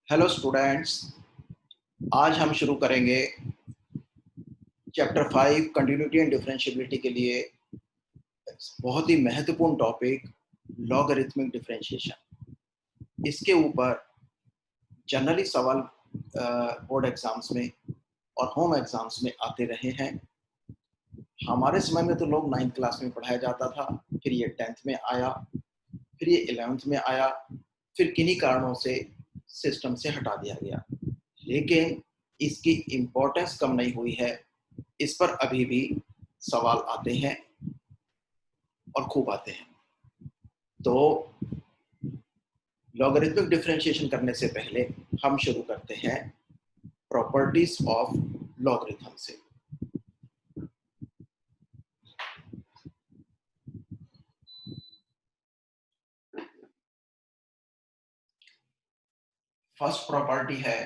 Hello students, आज हम शुरू करेंगे चैप्टर 5 कंटिन्यूटी एंड डिफरेंशिएबिलिटी के लिए बहुत ही महत्वपूर्ण टॉपिक लॉगरिथमिक डिफरेंशिएशन। इसके ऊपर जनरली सवाल बोर्ड एग्जाम्स में और होम एग्जाम्स में आते रहे हैं। हमारे समय में तो लोग 9th क्लास में पढ़ाया जाता था, फिर ये 10th में आया, फिर ये 11th में आया, फिर किन्हीं कारणों से सिस्टम से हटा दिया गया, लेकिन इसकी इम्पोर्टेंस कम नहीं हुई है। इस पर अभी भी सवाल आते हैं और खूब आते हैं। तो लॉगरिथमिक डिफरेंशिएशन करने से पहले हम शुरू करते हैं प्रॉपर्टीज ऑफ लॉगरिथम से। फर्स्ट प्रॉपर्टी है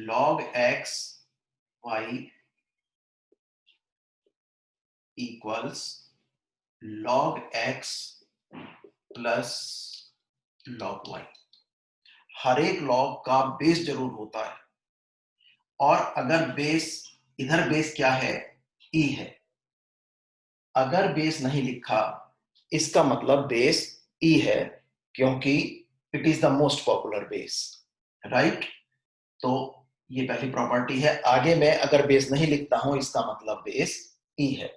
log x y equals log x plus log y। हर एक लॉग का बेस जरूर होता है, और अगर बेस इधर बेस क्या है, e है। अगर बेस नहीं लिखा इसका मतलब बेस e है, क्योंकि it is the most popular base, right. तो ये पहली प्रॉपर्टी है। आगे मैं अगर बेस नहीं लिखता हूं इसका मतलब बेस e है।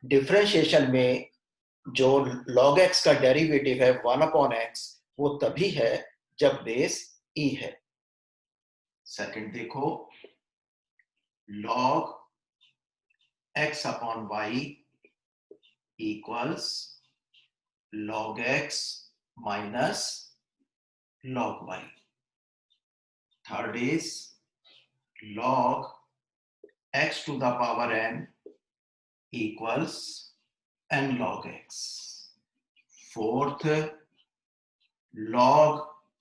डिफरेंशिएशन में जो log x का डेरिवेटिव है 1/x, वो तभी है जब बेस e है। सेकंड देखो, log x upon y equals log x minus log y। Third is log x to the power n equals n log x। Fourth, log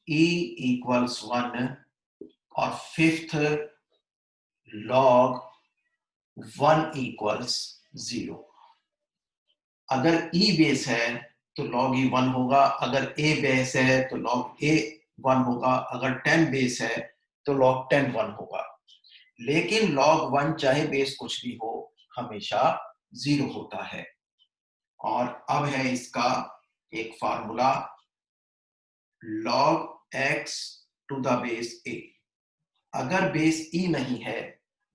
e equals 1, और fifth log 1 equals 0। अगर e base है तो log e 1 होगा, अगर a base है तो log a 1 होगा, अगर 10 बेस है तो log 10 1 होगा। लेकिन log 1 चाहे बेस कुछ भी हो, हमेशा 0 होता है। और अब है इसका एक formula, log x to the base a। अगर बेस e नहीं है,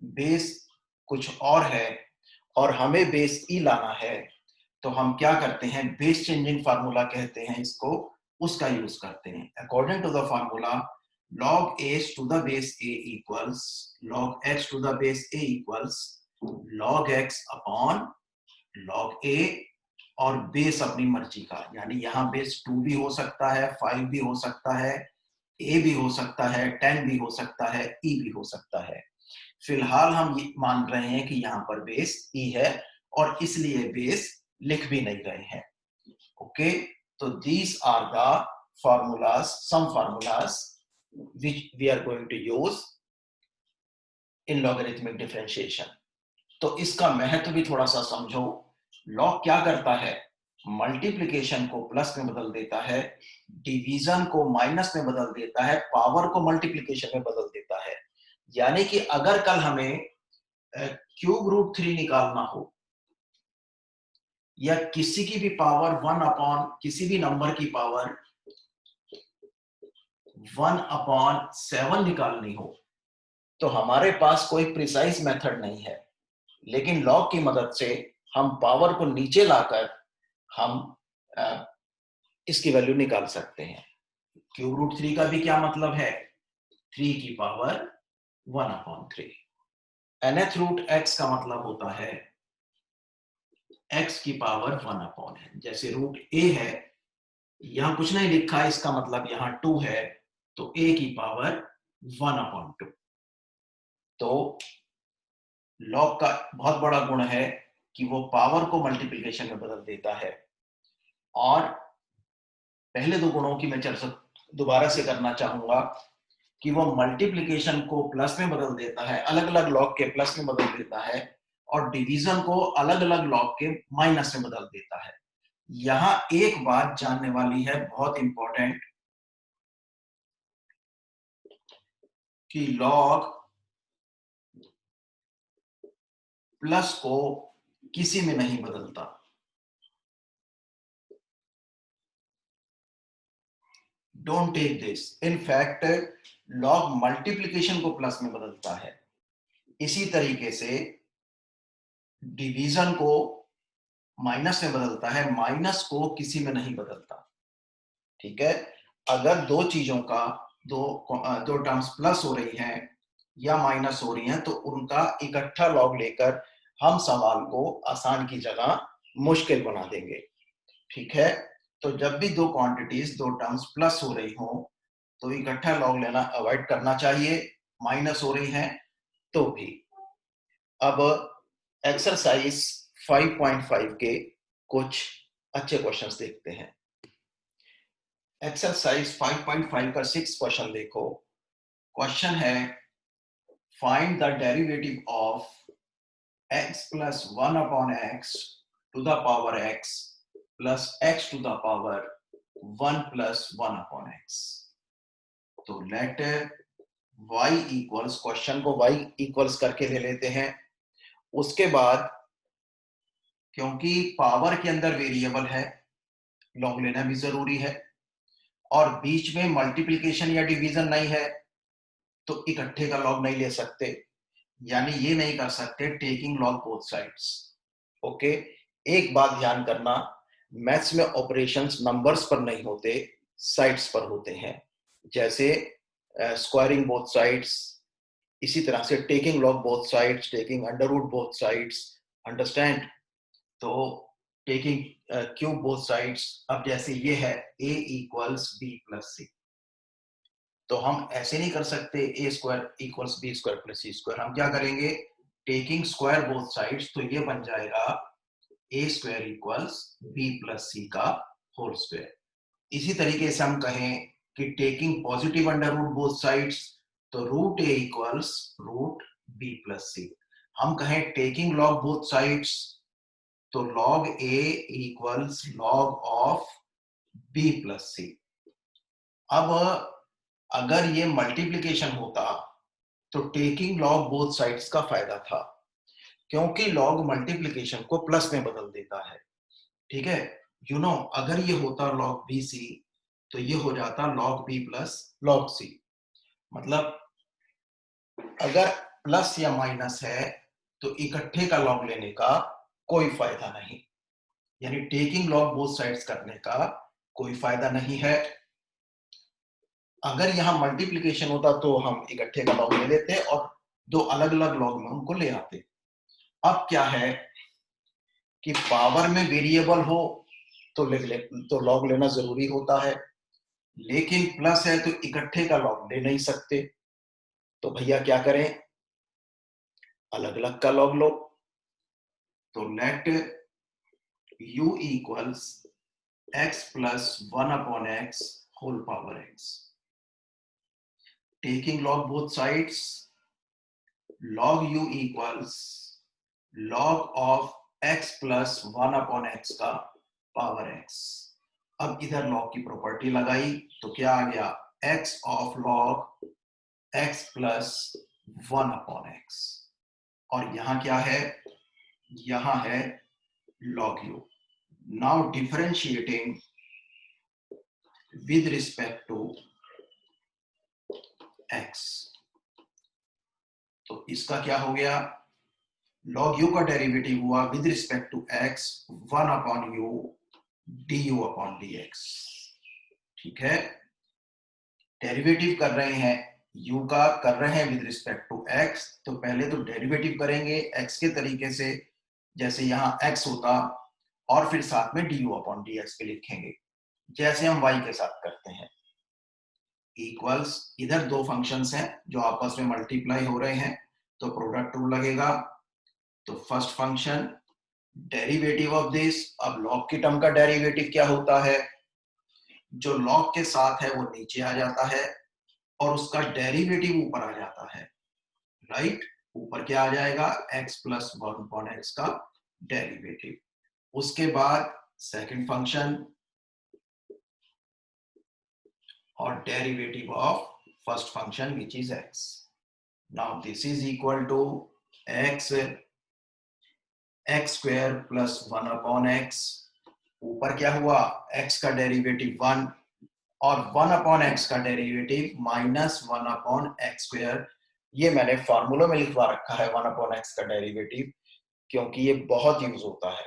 बेस कुछ और है, और हमें बेस e लाना है, तो हम क्या करते हैं, बेस चेंजिंग फार्मूला कहते हैं इसको, उसका यूज करते हैं। According to the formula log h to the base a equals log x to the base a equals log x upon log a, और बेस अपनी मर्जी का, यानी यहाँ बेस 2 भी हो सकता है, 5 भी हो सकता है, a भी हो सकता है, 10 भी हो सकता है, e भी हो सकता है। फिलहाल हम ये मान रहे हैं कि यहाँ पर बेस e है, और इसलिए बेस लिख भी नहीं रहे हैं। ओके, तो these are the formulas, some formulas which we are going to use in logarithmic differentiation। तो इसका महत्व भी थोड़ा सा समझो। लॉग क्या करता है, मल्टीप्लिकेशन को प्लस में बदल देता है, डिवीजन को माइनस में बदल देता है, पावर को मल्टीप्लिकेशन में बदल देता है। यानी कि अगर कल हमें क्यूब रूट 3 निकालना हो, या किसी की भी पावर 1 अपॉन किसी भी नंबर की पावर 1/7 निकालनी हो, तो हमारे पास कोई प्रिसाइज मेथड नहीं है, लेकिन लॉग की मदद से हम पावर को नीचे लाकर हम इसकी वैल्यू निकाल सकते हैं। क्यूब रूट 3 का भी क्या मतलब है, 3 की पावर 1/3। nth रूट x का मतलब होता है x की पावर 1/n। जैसे रूट a है, यहां कुछ नहीं लिखा, इसका मतलब यहां 2 है, तो a की पावर 1/2। तो लॉग का बहुत बड़ा गुण है कि वो पावर को मल्टीप्लिकेशन में बदल देता है। और पहले दो गुणों की मैं चर्चा दोबारा से करना चाहूंगा कि वो मल्टीप्लिकेशन को प्लस में बदल देता है, अलग अलग लॉग के प्लस में बदल देता है, और डिवीजन को अलग अलग लॉग के माइनस में बदल देता है। यहां एक बात जानने वाली है, बहुत इंपॉर्टेंट, कि लॉग प्लस को किसी में नहीं बदलता। Don't take this. In fact log multiplication को प्लस में बदलता है। इसी तरीके से डिवीजन को माइनस में बदलता है, माइनस को किसी में नहीं बदलता। ठीक है, अगर दो चीजों का दो टर्म्स प्लस हो रही हैं या माइनस हो रही हैं तो उनका इकट्ठा लॉग लेकर हम सवाल को आसान की जगह मुश्किल बना देंगे। ठीक है, तो जब भी दो क्वांटिटीज दो टर्म्स प्लस हो रही हो तो इकट्ठा लॉग लेना अवॉइड करना चाहिए, माइनस हो रही हैं तो भी। अब एक्सरसाइज 5.5 के कुछ अच्छे क्वेश्चंस देखते हैं। एक्सरसाइज 5.5 का 6 क्वेश्चन देखो। क्वेश्चन है find the derivative of x plus 1 upon x to the power x plus x to the power 1 plus 1 upon x। तो लेट y इक्वल्स, क्वेश्चन को y इक्वल्स करके ले लेते हैं। उसके बाद क्योंकि पावर के अंदर वेरिएबल है लॉग लेना भी जरूरी है, और बीच में मल्टीप्लिकेशन या डिवीजन नहीं है तो इकट्ठे का लॉग नहीं ले सकते, यानी ये नहीं कर सकते taking log both sides. Okay, एक बात ध्यान करना, मैथ्स में ऑपरेशंस नंबर्स पर नहीं होते, साइड्स पर होते हैं। जैसे स्क्वायरिंग बोथ साइड्स, इसी तरह से taking log both sides, taking under root both sides, understand. तो टेकिंग क्यूब बोथ साइड्स। अब जैसे ये है a equals b plus C, तो हम ऐसे नहीं कर सकते A square equals B square plus C square. हम क्या करेंगे, टेकिंग स्क्वायर बोथ साइड्स, तो ये बन जाएगा A square equals B plus C का होल स्क्वायर। इसी तरीके से हम कहें कि taking positive under root both sides, तो root A equals root B plus C. हम कहें टेकिंग लॉग बोथ साइड्स, तो log A equals log of B plus C. अब अगर ये मल्टीप्लिकेशन होता तो टेकिंग लॉग बोथ साइड्स का फायदा था, क्योंकि लॉग मल्टीप्लिकेशन को प्लस में बदल देता है। ठीक है, अगर ये होता लॉग बी सी तो ये हो जाता log B plus log c. मतलब अगर प्लस या माइनस है तो इकट्ठे का लॉग लेने का कोई फायदा नहीं, यानी टेकिंग लॉग बोथ साइड्स करने का कोई फायदा नहीं है। अगर यहां मल्टीप्लिकेशन होता तो हम इकट्ठे का लॉग ले लेते और दो अलग अलग लॉग में उनको ले आते। अब क्या है कि पावर में वेरिएबल हो तो लॉग लेना जरूरी होता है, लेकिन प्लस है तो इकट्ठे का लॉग ले नहीं सकते। तो भैया क्या करें, अलग अलग का लॉग लो। तो let u equals x plus 1 upon x whole power x। Taking log both sides, log u equals log of x plus 1 upon x का पावर x। अब इधर लॉग की प्रॉपर्टी लगाई तो क्या आ गया, x of log x plus 1 upon x, और यहां क्या है, यहां है log u। Now differentiating with respect to x, तो इसका क्या हो गया, log u का डेरिवेटिव हुआ with respect to x 1 upon u du upon dx। ठीक है, डेरिवेटिव कर रहे हैं u का, कर रहे हैं विद रिस्पेक्ट टू x, तो पहले तो डेरिवेटिव करेंगे x के तरीके से जैसे यहां x होता, और फिर साथ में du अपॉन dx पे लिखेंगे जैसे हम y के साथ करते हैं। इक्वल्स, इधर दो फंक्शंस हैं जो आपस में मल्टीप्लाई हो रहे हैं तो प्रोडक्ट रूल लगेगा। तो first function derivative of this, अब लॉग की टर्म का डेरिवेटिव क्या होता है, जो लॉग के साथ है वो नीचे आ जाता है और उसका डेरिवेटिव ऊपर आ जाता है। राइट, ऊपर क्या आ जाएगा, x प्लस 1 अपॉन x का डेरिवेटिव। उसके बाद सेकंड फंक्शन और derivative of first function which is x। Now this is equal to x square plus 1/x। ऊपर क्या हुआ, x का डेरिवेटिव 1 और 1/x का डेरिवेटिव -1/x²। ये मैंने फॉर्मूला में लिखवा रखा है 1/x का डेरिवेटिव, क्योंकि ये बहुत यूज होता है।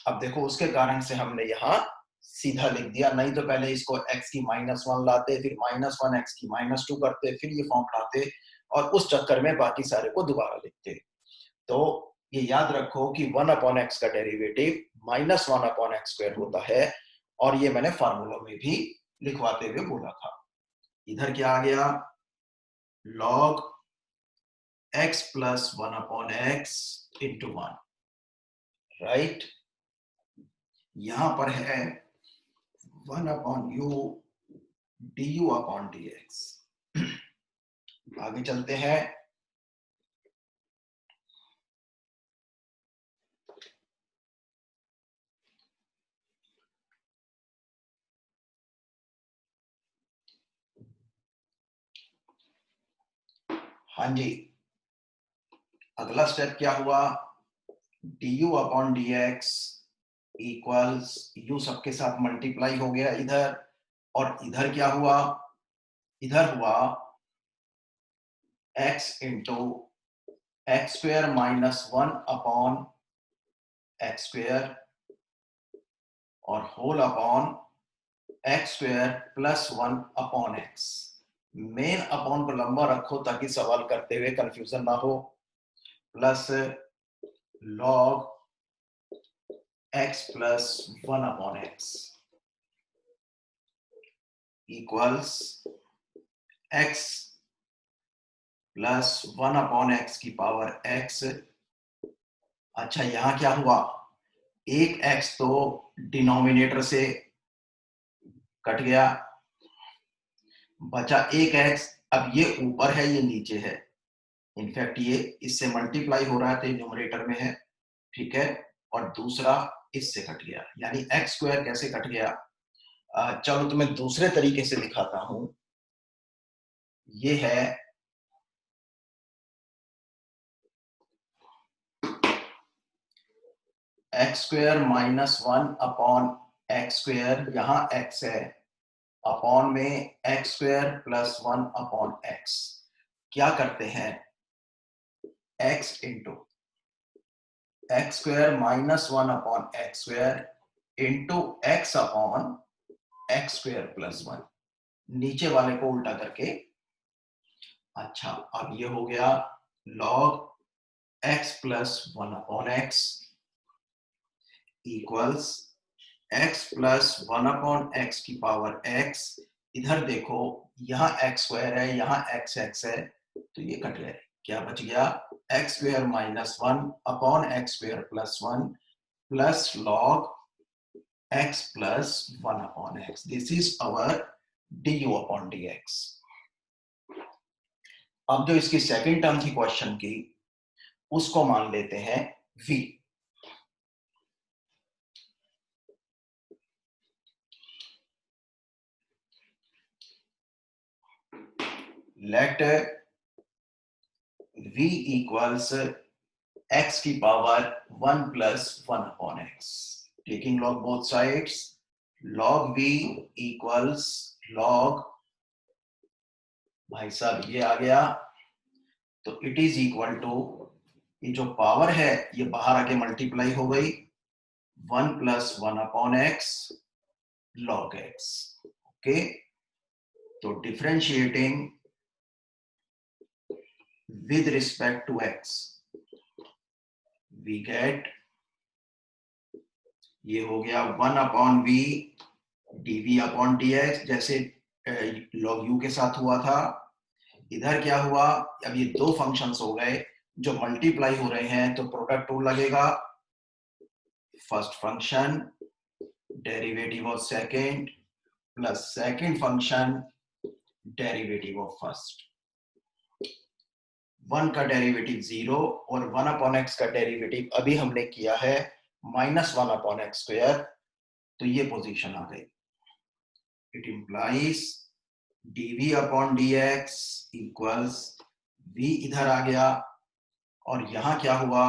अब देखो उसके कारण से हमने यहाँ सीधा लिख दिया, नहीं तो पहले इसको x की -1 लाते, फिर -1 x की -2 करते, फिर ये फॉर्म लाते और उस चक्कर में बाकी सारे को दोबारा लिखते। तो ये याद रखो कि 1/x का डेरिवेटिव -1/x² होता है, और ये मैंने फार्मूला में भी लिखवाते हुए बोला था। इधर क्या आ गया, log x plus 1/x into 1, right. यहां पर है 1/u du/dx। आगे चलते हैं। हाँ जी, अगला स्टेप क्या हुआ, du/dx इक्वल्स u सबके साथ मल्टीप्लाई हो गया इधर, और इधर क्या हुआ, इधर हुआ x इंटू x² -1/x² और whole upon x² plus 1/x। Main upon को लंबा रखो ताकि सवाल करते हुए कंफ्यूजन ना हो। Plus log x plus 1/x equals x plus 1/x की पावर x। अच्छा, यहां क्या हुआ, एक x तो डिनोमिनेटर से कट गया, बचा एक x। अब ये ऊपर है, ये नीचे है, इनफैक्ट ये इससे मल्टीप्लाई हो रहा है तो ये न्यूमरेटर में है, ठीक है। और दूसरा इससे कट गया, यानी x² कैसे कट गया, चलो तो मैं दूसरे तरीके से दिखाता हूं। ये है x² -1/x², यहां x है, अपॉन में x² प्लस 1/x। क्या करते हैं, x into x² -1/x² into x upon x² plus 1, नीचे वाले को उल्टा करके। अच्छा, अब ये हो गया log x plus 1/x equals x plus 1/x की पावर x। इधर देखो, यहाँ x² है, यहाँ x है, तो ये कट गए, क्या बच गया, x² -1/x² plus 1 plus log x plus 1/x। This is our du/dx। अब जो इसकी सेकंड टर्म थी क्वेश्चन की, उसको मान लेते हैं v। Let v equals x की power 1 plus 1/x, taking log both sides, log v equals log, भाई साहब ये आ गया, तो इट इज इक्वल टू, ये जो पावर है ये बाहर आके मल्टीप्लाई हो गई, 1 plus 1/x log x। Okay, तो differentiating with respect to x, we get, ये हो गया 1/v dv/dx, जैसे log u के साथ हुआ था। इधर क्या हुआ, अब ये दो फंक्शंस हो गए जो मल्टीप्लाई हो रहे हैं, तो प्रोडक्ट रूल लगेगा, first function derivative of second plus second function derivative of first. 1 का डेरिवेटिव 0 और 1/x का डेरिवेटिव अभी हमने किया है -1/x², तो ये पोजीशन आ गई। It implies dv/dx equals v इधर आ गया और यहां क्या हुआ,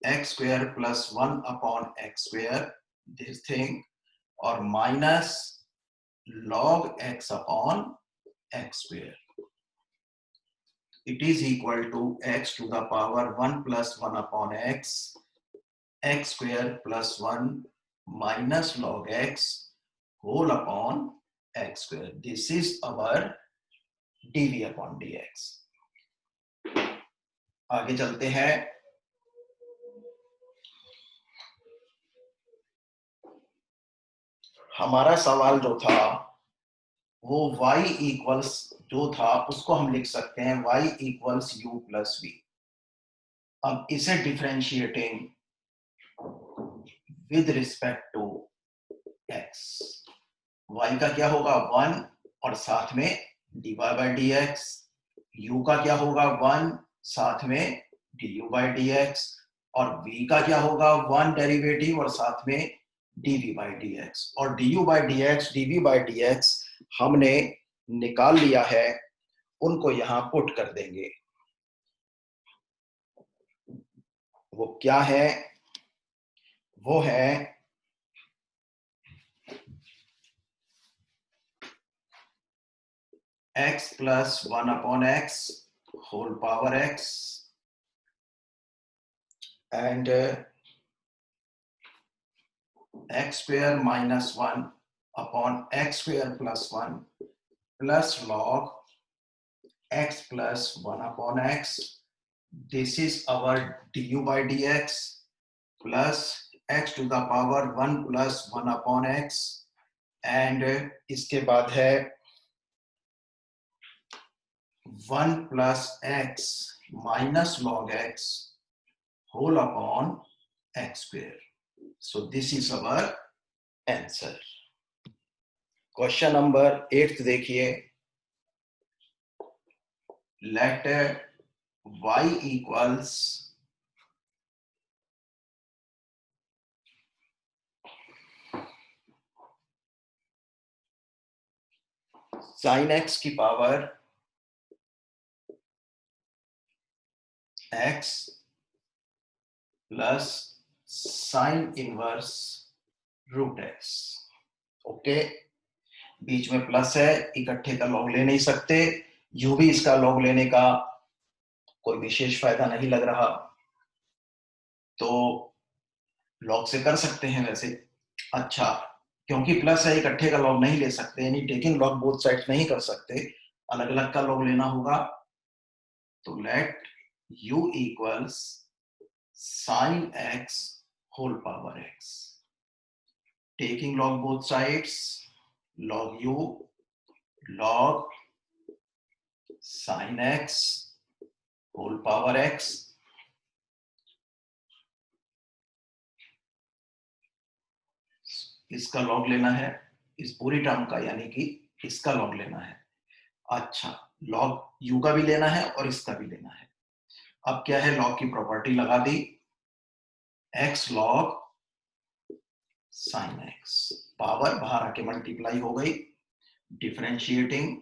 x square plus 1 upon X square this thing और minus log x upon X square. It is equal to x to the power 1 plus 1 upon x square plus 1 minus log x whole upon x square. This is our dv upon dx. आगे चलते हैं. हमारा सवाल जो था वो y equals जो था उसको हम लिख सकते हैं y equals u plus v. अब इसे differentiating with respect to x, y का क्या होगा 1 और साथ में dy by dx, u का क्या होगा 1 साथ में du by dx और v का क्या होगा 1 डेरिवेटिव और साथ में dv by dx. और du by dx dv by dx हमने निकाल लिया है, उनको यहां पुट कर देंगे. वो क्या है, वो है x plus 1 upon x whole power x and x square minus 1 upon x square plus 1 plus log x plus 1 upon x. This is our du by dx plus x to the power 1 plus 1 upon x and इसके बाद है 1 plus x minus log x whole upon x square. So this is our answer. Question number 8 देखिए. Let y equals sin x की power x plus sine inverse root x. Okay, बीच में plus है, इकट्ठे का लॉग ले नहीं सकते, यूं भी इसका लॉग लेने का कोई विशेष फायदा नहीं लग रहा, तो लॉग से कर सकते हैं वैसे. अच्छा, क्योंकि प्लस है इकट्ठे का लॉग नहीं ले सकते, यानी टेकिंग लॉग बोथ साइड्स नहीं कर सकते, अलग अलग का लॉग लेना होगा. तो let u equals sin x whole power x. Taking log both sides, log u log sin x whole power x. इसका लॉग लेना है, इस पूरी टर्म का, यानी कि इसका लॉग लेना है. अच्छा, लॉग u का भी लेना है और इसका भी लेना है. अब क्या है, लॉग की प्रॉपर्टी लगा दी, x log sin x, power बाहर आके मल्टीप्लाई हो गई, differentiating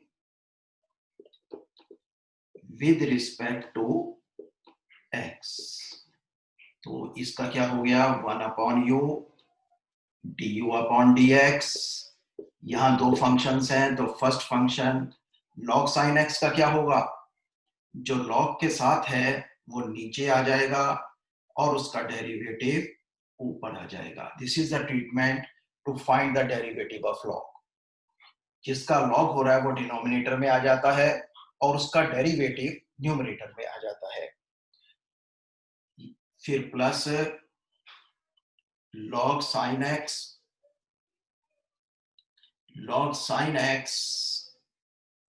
with respect to x. तो इसका क्या हो गया 1 upon u du upon dx. यहां दो फंक्शंस हैं, तो first function log sin x का क्या होगा, जो log के साथ है वो नीचे आ जाएगा और उसका डेरिवेटिव ऊपर आ जाएगा. This is the treatment to find the derivative of log. जिसका log हो रहा है वो डिनोमिनेटर में आ जाता है और उसका डेरिवेटिव न्यूमरेटर में आ जाता है. फिर plus log sin x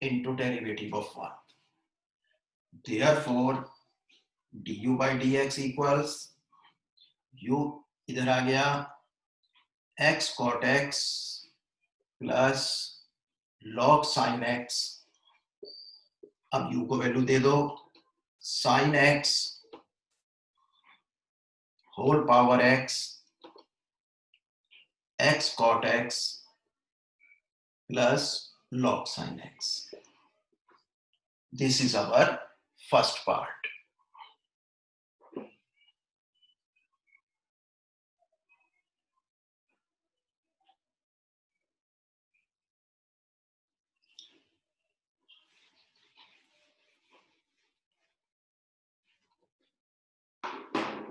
into derivative of 1. Therefore du by dx equals u इधर आ गया x cot x plus log sin x. अब u को वैल्यू दे दो, sin x whole power x x cot x plus log sin x. This is our first part.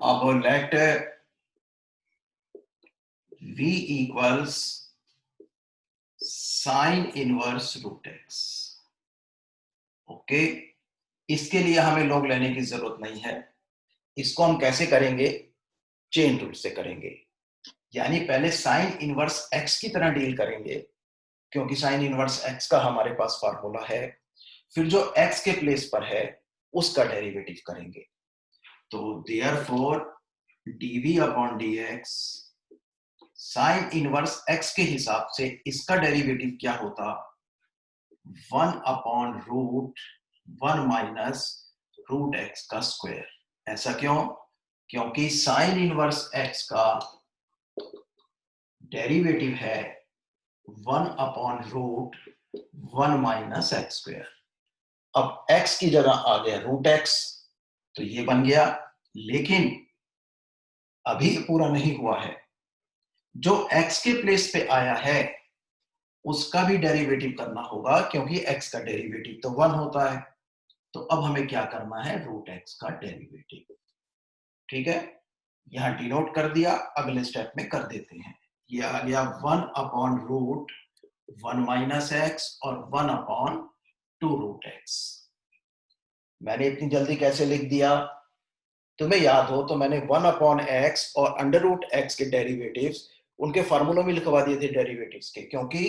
अब let v equals sine inverse root X. Okay, इसके लिए हमें log लेने की जरूरत नहीं है। इसको हम कैसे करेंगे? चेन रूल से करेंगे। यानी पहले साइन इनवर्स एक्स की तरह डील करेंगे, क्योंकि साइन इनवर्स एक्स का हमारे पास फार्मूला है। फिर जो एक्स के प्लेस पर है उसका डेरिवेटिव करेंगे। तो therefore dv upon dx sine inverse x के हिसाब से इसका डेरिवेटिव क्या होता? 1 upon root 1 minus root x का स्क्वायर। ऐसा क्यों? क्योंकि साइन इनवर्स एक्स का डेरिवेटिव है 1 upon root 1 minus x square. अब x की जगह आ गया रूट एक्स, तो ये बन गया। लेकिन अभी पूरा नहीं हुआ है। जो x के प्लेस पे आया है उसका भी डेरिवेटिव करना होगा, क्योंकि x का डेरिवेटिव तो 1 होता है। तो अब हमें क्या करना है? रूट एक्स का डेरिवेटिव। ठीक है, यहां डिनोट कर दिया, अगले स्टेप में कर देते हैं। ये आ गया 1 अपॉन रूट 1 माइनस एक्स और 1 अपॉन 2 रूट एक्स। मैंने इतनी जल्दी कैसे लिख दिया? तुम्हें याद हो तो मैंने 1 अपॉन एक्स और अंडर रूट एक्स के डेरिवेटिव्स उनके फार्मूलों में लिखवा दिए थे डेरिवेटिव्स के, क्योंकि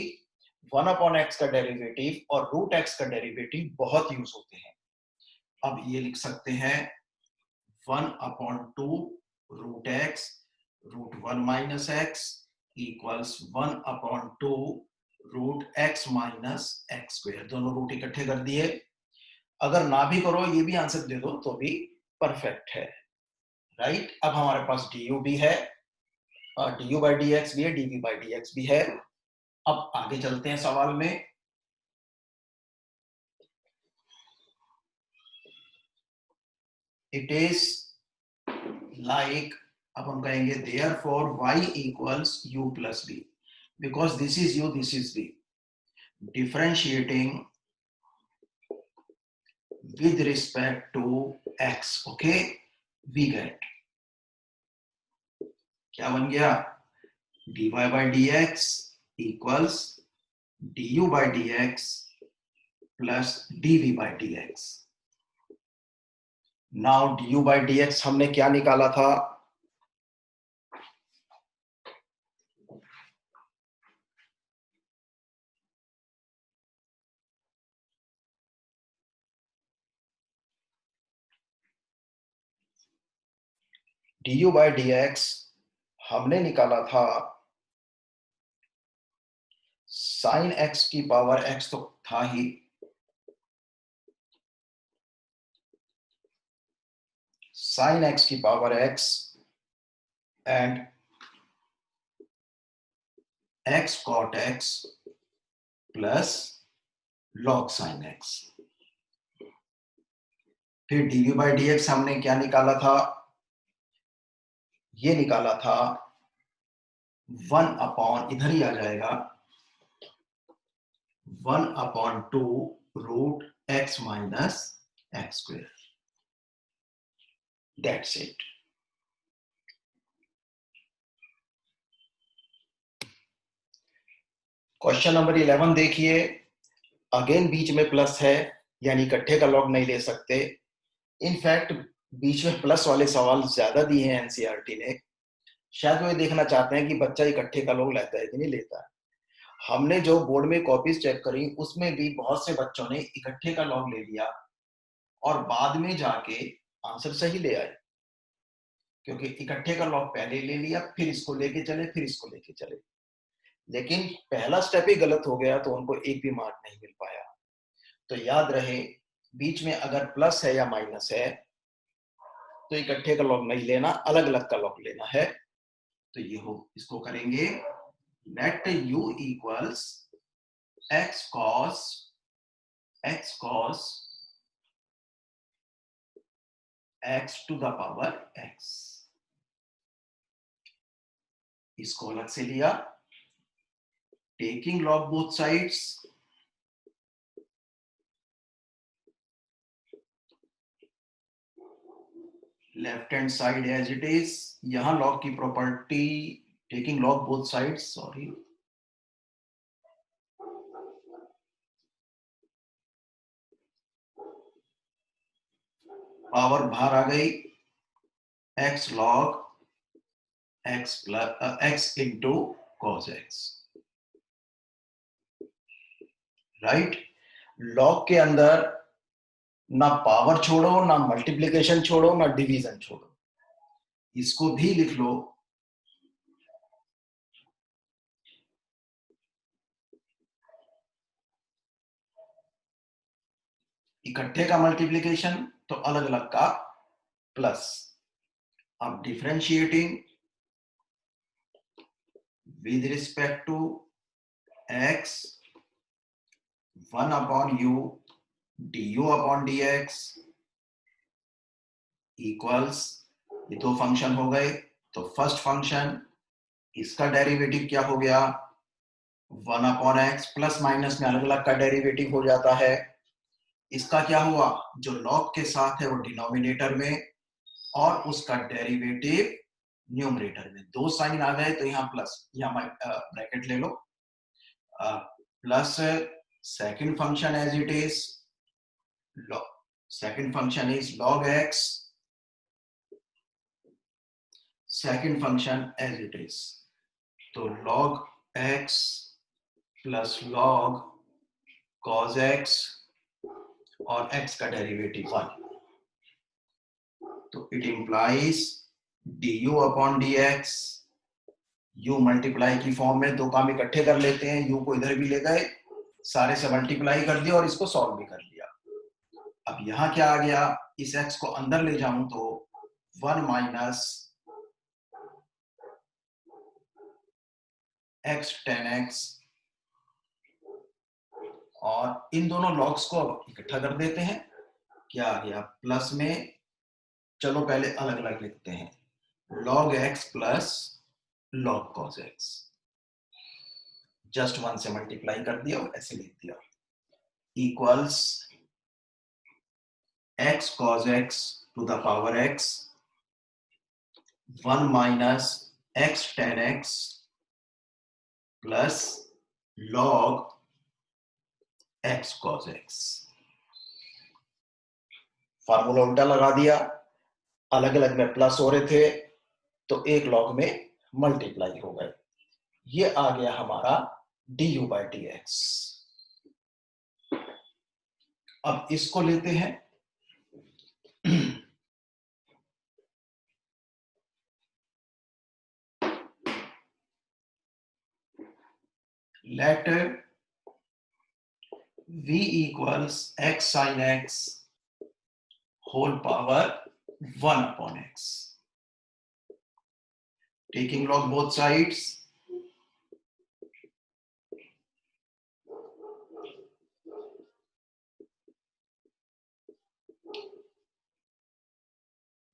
1 अपॉन एक्स का डेरिवेटिव और रूट एक्स का डेरिवेटिव बहुत यूज होते हैं। अब ये लिख सकते हैं 1 upon 2 root x root 1 minus x equals 1 upon 2 root x minus x square. दोनों रूट इकट्ठे कर दिए। अगर ना भी करो ये भी आंसर दे दो तो भी परफेक्ट है। राइट, अब हमारे पास du भी है, du बाई डी एक्स भी है, dv बाई डी एक्स भी है। अब आगे चलते हैं सवाल में। इट इज लाइक, अब हम कहेंगे therefore y equals u plus b, because this is u, this is b, differentiating with respect to x. okay, we get क्या बन गया? dy by dx equals du by dx plus dv by dx. now du by dx हमने क्या निकाला था? du by dx हमने निकाला था साइन x की पावर x, तो था ही, साइन x की power x and x cot x plus log sin x। फिर dv by dx हमने क्या निकाला था? ये निकाला था 1 अपॉन, इधर ही आ जाएगा, 1 upon 2 root x minus x square. That's it. Question number 11 देखिए। अगेन बीच में प्लस है, यानी इकट्ठे का लॉग नहीं ले सकते। इनफैक्ट बीच में प्लस वाले सवाल ज्यादा दिए हैं एनसीईआरटी ने। शायद वो ये देखना चाहते हैं कि बच्चा इकट्ठे का लॉग लेता है कि नहीं लेता है। हमने जो बोर्ड में कॉपीज चेक करी उसमें भी बहुत से बच्चों ने इकट्ठे का लॉग ले लिया और बाद में जाके आंसर सही ले आए, क्योंकि इकट्ठे का लॉग पहले ले लिया, फिर इसको लेके चले, फिर इसको लेके चले। लेकिन पहला स्टेप ही गलत हो गया तो उनको एक भी मार्क नहीं मिल पाया। तो याद रहे, बीच में अगर प्लस है या माइनस है तो इकट्ठे का लॉग नहीं लेना, अलग अलग का लॉग लेना है। तो ये हो, इसको करेंगे let u equals x cos x to the power x, इसको अलग से लिया, taking log both sides, left hand side as it is, यहां लॉग की property taking log both sides, sorry, power बाहर आ गई, x log x plus x into cos x, right. Log के अंदर ना पावर छोड़ो, ना मल्टीप्लिकेशन छोड़ो, ना डिवीजन छोड़ो, इसको भी लिख लो इकट्ठे का मल्टीप्लिकेशन तो अलग अलग का प्लस। अब differentiating with respect to x, 1 upon u du upon dx equals, ये दो फंक्शन हो गए, तो फर्स्ट फंक्शन इसका डेरिवेटिव क्या हो गया, 1 अपॉन एक्स, प्लस माइनस में अलग अलग का डेरिवेटिव हो जाता है। इसका क्या हुआ, जो लॉग के साथ है वो डिनोमिनेटर में और उसका डेरिवेटिव न्यूमरेटर में, दो साइन आ गए तो यहाँ प्लस, यहाँ ब्रैकेट ले लो, plus second function as it is, second function is log x, second function as it is, तो log x plus log cos x और x का डेरिवेटिव 1, तो it implies du upon dx, u multiply की form में, दो काम इकट्ठे कर लेते हैं, u को इधर भी ले गए, सारे से मल्टीप्लाई कर दिया और इसको सॉल्व भी कर लिया। अब यहां क्या आ गया, इस x को अंदर ले जाऊं तो 1 माइनस x tan x, और इन दोनों लॉग्स को इकट्ठा कर देते हैं, क्या आ गया प्लस में, चलो पहले अलग अलग लिखते हैं, log x plus log cos x, just 1 से मल्टीप्लाई कर दिया और ऐसे लिख दिया, equals x cos x to the power x 1 minus x tan x plus log x cos x, formula उल्टा लगा दिया, अलग अलग में प्लस हो रहे थे तो एक लॉग में मल्टीप्लाई हो गए, ये आ गया हमारा du बाई dx। अब इसको लेते हैं let v equals x sin x whole power 1 upon x, taking log both sides,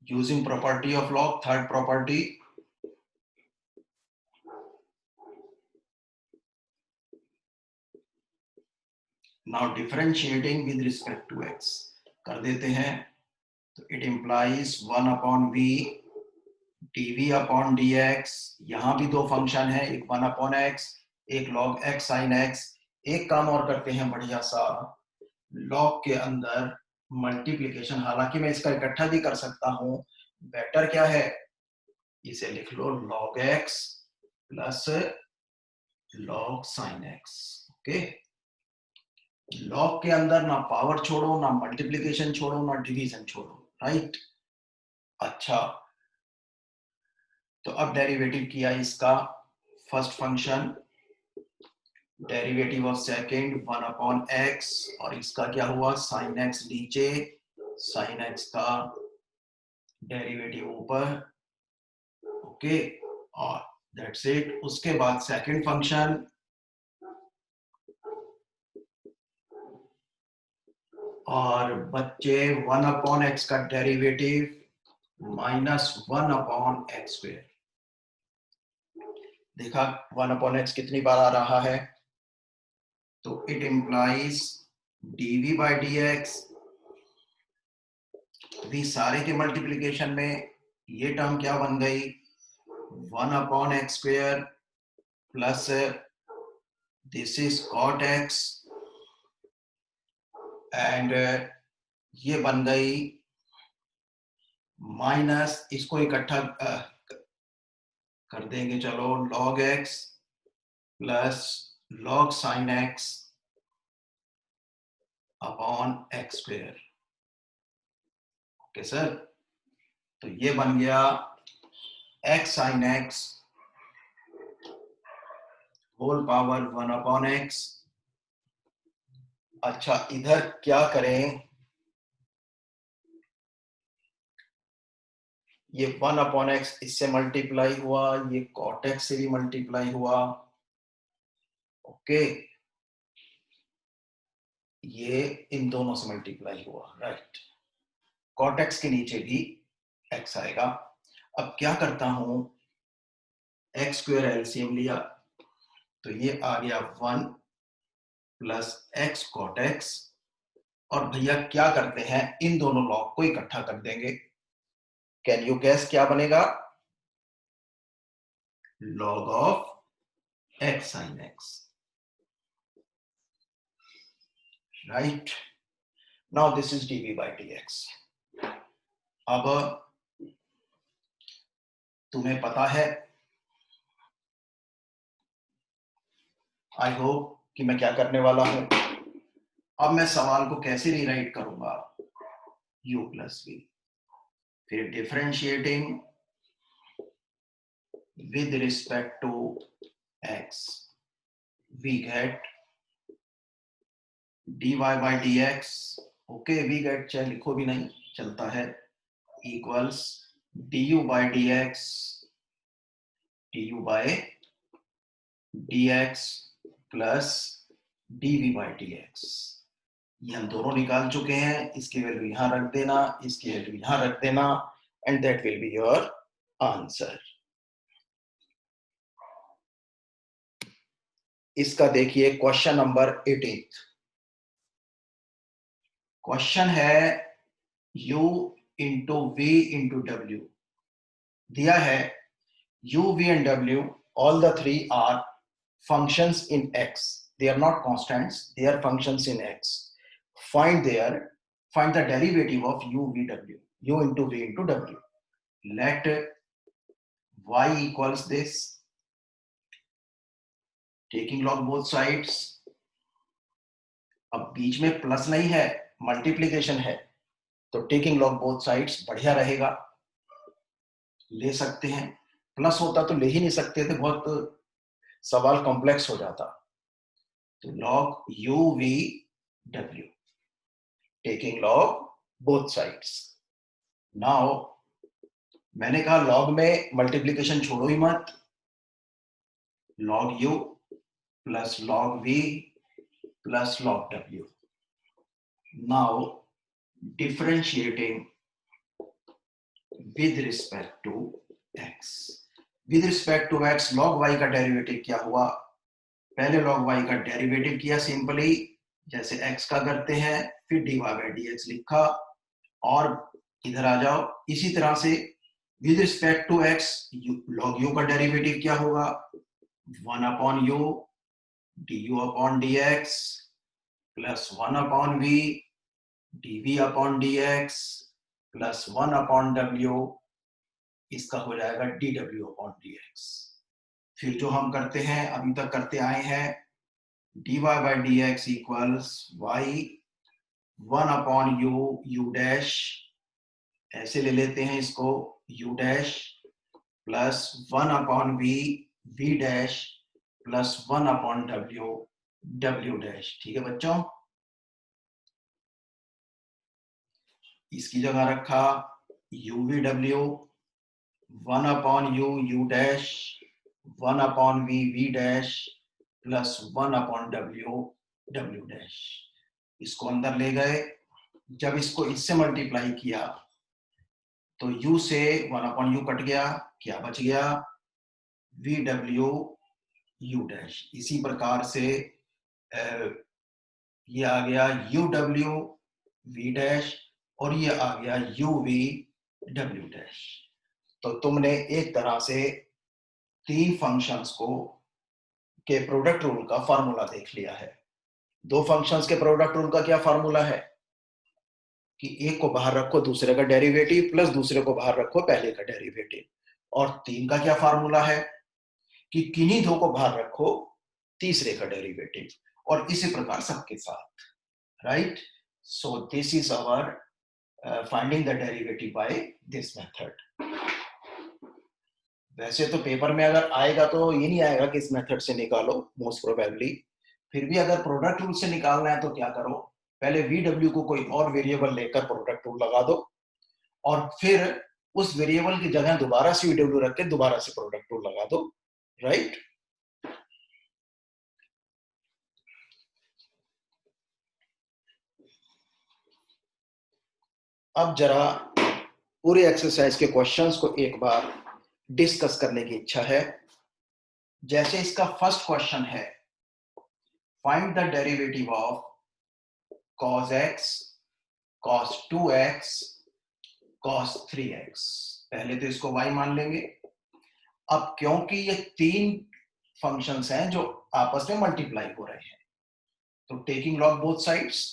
using property of log, third property, now differentiating with respect to x कर देते हैं, तो it implies 1 upon v dv upon dx, यहां भी दो function है, एक 1 upon x, एक log x sin x। एक काम और करते हैं बढ़िया सा, लॉग के अंदर मल्टीप्लिकेशन, हालांकि मैं इसका इकट्ठा भी कर सकता हूं, बेटर क्या है, इसे लिख लो log x plus log sin x, okay. Log के अंदर ना पावर छोड़ो, ना मल्टीप्लिकेशन छोड़ो, ना डिवीजन छोड़ो, राइट। अच्छा, तो अब डेरिवेटिव किया इसका, first function derivative of second 1 upon x, और इसका क्या हुआ sin x नीचे, sin x का डेरिवेटिव ऊपर, ओके, और दैट्स इट। उसके बाद सेकंड फंक्शन, और बच्चे 1 अपॉन x का डेरिवेटिव -1/x²। देखा 1/x कितनी बार आ रहा है, तो इट इम्प्लाइज dv/dx भी सारे के मल्टीप्लीकेशन में ये टर्म क्या बन गई, 1/x² plus this is cot x and ये बन गई माइनस, इसको इकट्ठा कर देंगे, चलो log x plus log sin x upon x²। Okay sir, तो ये बन गया x sin x whole power 1/x। अच्छा, इधर क्या करें, ये 1/x इससे मल्टीप्लाई हुआ, ये cot x से भी मल्टीप्लाई हुआ। ओके, ये इन दोनों से मल्टीप्लाई हुआ, राइट। cot x के नीचे भी x आएगा। अब क्या करता हूं, x² एलसीएम लिया, तो ये आ गया 1 प्लस x cot x, और भैया क्या करते हैं, इन दोनों लॉग को इकट्ठा कर देंगे। कैन यू गैस क्या बनेगा, log of x sin x, right? Now this is dv/dx। अब तुम्हें पता है, आई होप कि मैं क्या करने वाला हूं। अब मैं सवाल को कैसे रीराइट करूंगा, u प्लस v, फिर differentiating with respect to x, we get dy/dx। Okay, we get चाहे लिखो भी नहीं चलता है, equals du/dx, du/dx plus dv/dx। ये हम दोनों निकाल चुके हैं, इसकी वैल्यू यहां रख देना, इसकी वैल्यू यहां रख देना, and that will be your answer. इसका देखिए क्वेश्चन नंबर 18। क्वेश्चन है u into v into w दिया है, u, v and w, all the three are functions in x. They are not constants, they are functions in x. Find the derivative of u, v, w, u into v into w. Let y equals this, taking log both sides। अब बीच में plus नहीं है, multiplication है, तो taking log both sides बढ़िया रहेगा, ले सकते हैं। प्लस होता तो ले ही नहीं सकते थे, बहुत सवाल कॉम्प्लेक्स हो जाता। तो log u v w, taking log both sides. Now मैंने कहा लॉग में मल्टीप्लीकेशन छोड़ो ही मत, log u plus log v plus log w। Now differentiating with respect to x, with respect to x, log y का derivative क्या हुआ, पहले log y का डेरिवेटिव किया सिंपली, जैसे x का करते हैं, फिर dy/dx लिखा, और इधर आ जाओ इसी तरह से with respect to x, log u का डेरिवेटिव क्या होगा, 1/u du/dx plus 1/v dv/dx plus 1/w, इसका हो जाएगा dw/dx। फिर जो हम करते हैं, अभी तक करते आए हैं, dy/dx equals y 1/u u dash, ऐसे ले लेते हैं इसको, u dash plus 1/v v dash plus 1/w w dash. ठीक है बच्चों, इसकी जगह रखा uv/w 1/u u dash 1/v v dash plus 1/w w dash. इसको अंदर ले गए, जब इसको इससे मल्टीप्लाई किया तो u से 1/u कट गया, क्या बच गया, VW u डैश। इसी प्रकार से ये आ गया UW V डैश और ये आ गया UV W डैश। तो तुमने एक तरह से तीन फंक्शंस को के प्रोडक्ट रूल का फार्मूला देख लिया है। दो फंक्शंस के प्रोडक्ट रूल का क्या फार्मूला है कि एक को बाहर रखो दूसरे का डेरिवेटिव प्लस दूसरे को बाहर रखो पहले का डेरिवेटिव, और तीन का क्या फार्मूला है कि किन्हीं दो को बाहर रखो तीसरे का डेरिवेटिव, और इसी प्रकार सबके साथ, right. So this is our finding the derivative by this method। वैसे तो पेपर में अगर आएगा तो ये नहीं आएगा कि इस मेथड से निकालो, मोस्ट प्रोबेबली। फिर भी अगर प्रोडक्ट रूल से निकालना है तो क्या करो, पहले VW को कोई और वेरिएबल लेकर प्रोडक्ट रूल लगा दो, और फिर उस वेरिएबल की जगह दोबारा से VW रख के दोबारा से प्रोडक्ट रूल लगा दो, राइट। अब जरा पूरे एक्सरसाइज के क्वेश्चंस को एक बार डिस्कस करने की इच्छा है। जैसे इसका फर्स्ट क्वेश्चन है, find the derivative of cos x, cos 2x, cos 3x। पहले तो इसको y मान लेंगे। अब क्योंकि ये तीन फंक्शंस हैं जो आपस में मल्टीप्लाई हो रहे हैं, तो टेकिंग लॉग बोथ साइड्स,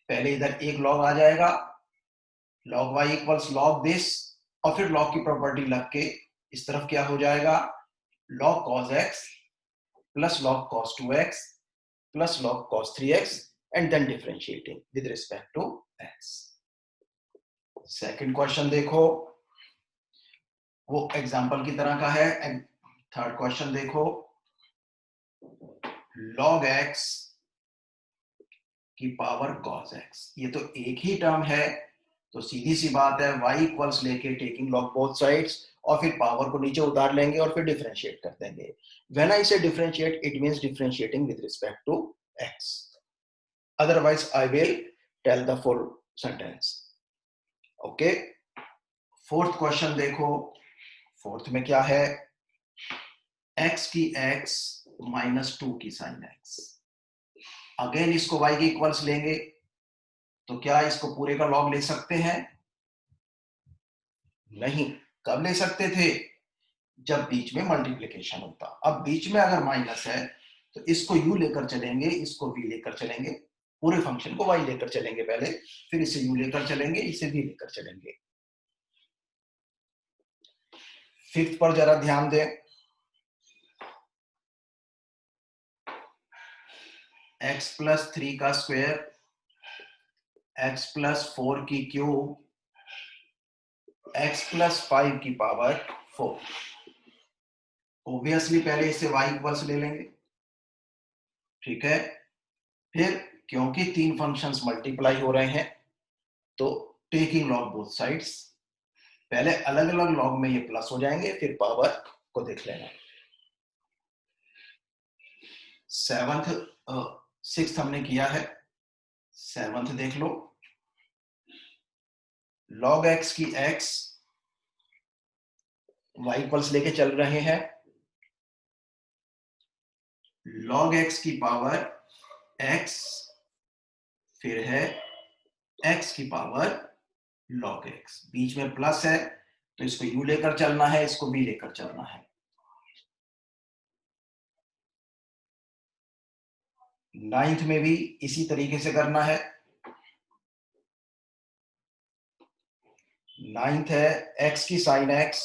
पहले इधर एक लॉग आ जाएगा, log y equals log this, और फिर लॉग की प्रॉपर्टी लग के इस तरफ क्या हो जाएगा, log cos x plus log cos 2x plus log cos 3x and then differentiating with respect to x। Second question देखो, वो एग्जांपल की तरह का है। थर्ड क्वेश्चन देखो, log x की पावर cos x, ये तो एक ही टर्म है, तो सीधी सी बात है y इक्वल्स लेके टेकिंग लॉग बोथ साइड्स और फिर पावर को नीचे उतार लेंगे और फिर डिफरेंशिएट कर देंगे। When I say differentiate, it means differentiating with respect to x, otherwise I will tell the full sentence. Okay, fourth question देखो, फोर्थ में क्या है, x की x -2 की sin x। अगेन इसको y के इक्वल्स लेंगे, तो क्या इसको पूरे का लॉग ले सकते हैं? नहीं। कब ले सकते थे? जब बीच में मल्टीप्लिकेशन होता। अब बीच में अगर माइनस है तो इसको u लेकर चलेंगे, इसको v लेकर चलेंगे, पूरे फंक्शन को y लेकर चलेंगे पहले, फिर इसे u लेकर चलेंगे, इसे v लेकर चलेंगे। फिफ्थ पर जरा ध्यान दें, x प्लस 3 का स्क्वायर, x प्लस 4 की क्यूब, x प्लस 5 की पावर 4। ऑब्वियसली पहले इसे y इक्वल्स ले लेंगे, ठीक है। फिर क्योंकि तीन फंक्शंस मल्टीप्लाई हो रहे हैं तो टेकिंग लॉग बोथ साइड्स, पहले अलग अलग लॉग में ये प्लस हो जाएंगे, फिर पावर को देख लेना। सिक्स्थ हमने किया है, सेवंथ देख लो, log x की x y इक्वल्स लेके चल रहे हैं, log x की पावर x, फिर है x की पावर log x, बीच में प्लस है तो इसको u लेकर चलना है, इसको v लेकर चलना है। नाइन्थ में भी इसी तरीके से करना है। नाइन्थ है x की sine x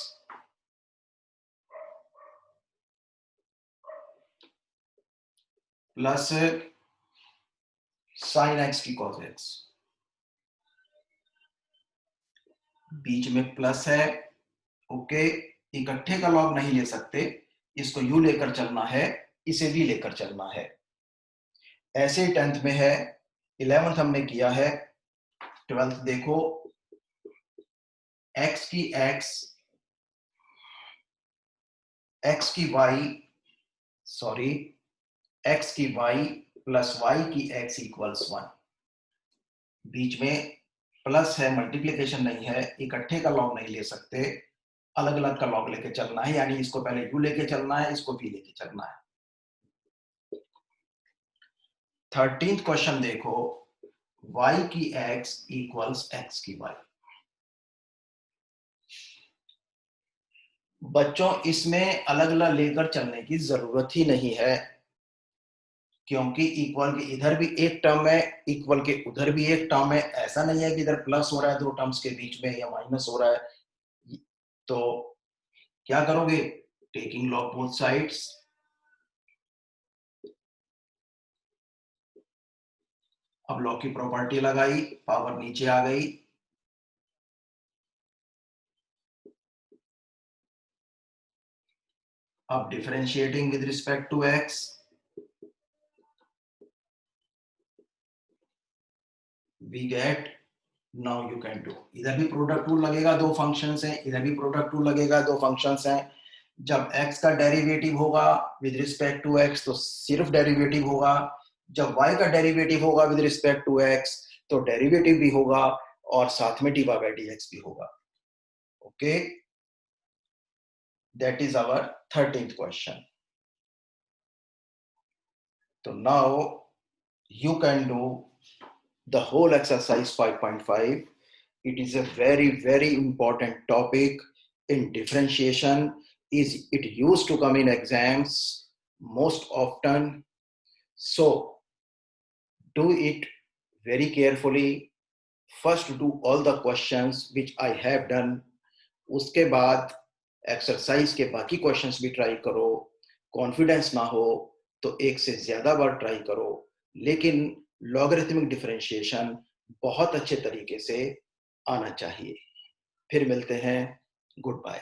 plus sine x की cos x, बीच में प्लस है। ओके, इकट्ठे का लॉग नहीं ले सकते, इसको u लेकर चलना है, इसे v लेकर चलना है। ऐसे ही 10th में है, 11th हमने किया है, 12th देखो, x की x, x की y, सॉरी x की y प्लस y की x इक्वल्स 1, बीच में प्लस है, मल्टीप्लिकेशन नहीं है, इकट्ठे का लॉग नहीं ले सकते, अलग अलग का लॉग लेके चलना है, यानी इसको पहले u लेके चलना है, इसको v लेके चलना है। 13th क्वेश्चन देखो, y की x इक्वल्स x की y। बच्चों इसमें अलग अलग लेकर चलने की जरूरत ही नहीं है, क्योंकि इक्वल के इधर भी एक टर्म है, इक्वल के उधर भी एक टर्म है। ऐसा नहीं है कि इधर प्लस हो रहा है दो टर्म्स के बीच में या माइनस हो रहा है। तो क्या करोगे, टेकिंग लॉग बोथ साइड्स, अब लॉग की प्रॉपर्टी लगाई, पावर नीचे आ गई, अब differentiating with respect to x, we get, now you can do, इधर भी प्रोडक्ट रूल लगेगा, दो फंक्शंस हैं, इधर भी प्रोडक्ट रूल लगेगा, दो फंक्शंस हैं। जब x का डेरिवेटिव होगा विद रिस्पेक्ट टू x तो सिर्फ डेरिवेटिव होगा, जब y का डेरिवेटिव होगा विद रिस्पेक्ट टू x तो डेरिवेटिव भी होगा और साथ में dy बाय dx भी होगा। Okay, that is our 13th question. तो now you can do the whole exercise 5.5. It is a very important topic in differentiation. Is it used to come in exams most often, so do it very carefully. First do all the questions which I have done, उसके बाद exercise के बाकी questions भी try करो। Confidence ना हो तो एक से ज्यादा बार ट्राई करो, लेकिन लॉगरिथमिक डिफरेंशिएशन बहुत अच्छे तरीके से आना चाहिए। फिर मिलते हैं, गुड बाय।